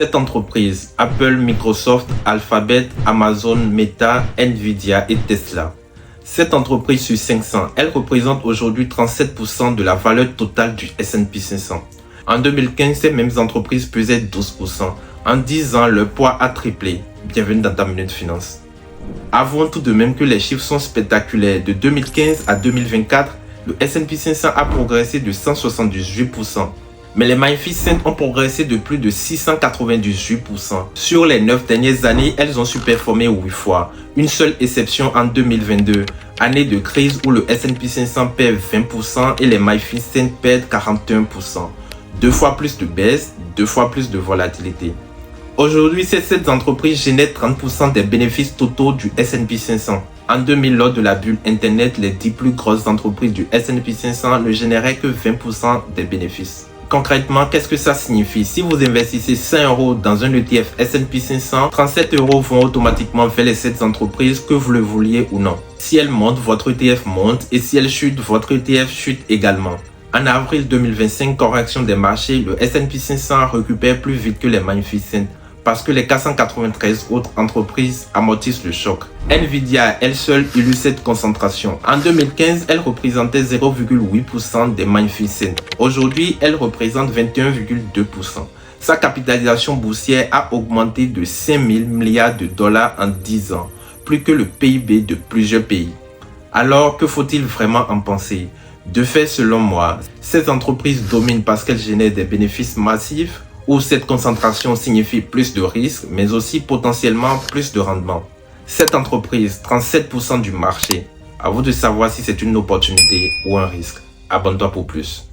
Cette entreprise, Apple, Microsoft, Alphabet, Amazon, Meta, Nvidia et Tesla. Cette entreprise sur 500, elle représente aujourd'hui 37% de la valeur totale du S&P 500. En 2015, ces mêmes entreprises pesaient 12%. En 10 ans, leur poids a triplé. Bienvenue dans ta Minute Finance. Avouons tout de même que les chiffres sont spectaculaires. De 2015 à 2024, le S&P 500 a progressé de 178%. Mais les Magnificent ont progressé de plus de 698%. Sur les 9 dernières années, elles ont surperformé 8 fois. Une seule exception en 2022, année de crise où le S&P 500 perd 20% et les Magnificent perdent 41%. 2 fois plus de baisse, 2 fois plus de volatilité. Aujourd'hui, ces 7 entreprises génèrent 30% des bénéfices totaux du S&P 500. En 2000, lors de la bulle Internet, les 10 plus grosses entreprises du S&P 500 ne généraient que 20% des bénéfices. Concrètement, qu'est-ce que ça signifie? Si vous investissez 5 € dans un ETF S&P 500, 37 € vont automatiquement vers les 7 entreprises que vous le vouliez ou non. Si elles montent, votre ETF monte et si elles chutent, votre ETF chute également. En avril 2025, correction des marchés, le S&P 500 récupère plus vite que les Magnificent parce que les 493 autres entreprises amortissent le choc. Nvidia à elle seule illustre cette concentration. En 2015, elle représentait 0,8% des Magnificent. Aujourd'hui, elle représente 21,2%. Sa capitalisation boursière a augmenté de 5 000 milliards de dollars en 10 ans, plus que le PIB de plusieurs pays. Alors, que faut-il vraiment en penser? De fait, selon moi, ces entreprises dominent parce qu'elles génèrent des bénéfices massifs, où cette concentration signifie plus de risques, mais aussi potentiellement plus de rendement. Cette entreprise, 37% du marché. À vous de savoir si c'est une opportunité ou un risque. Abonne-toi pour plus.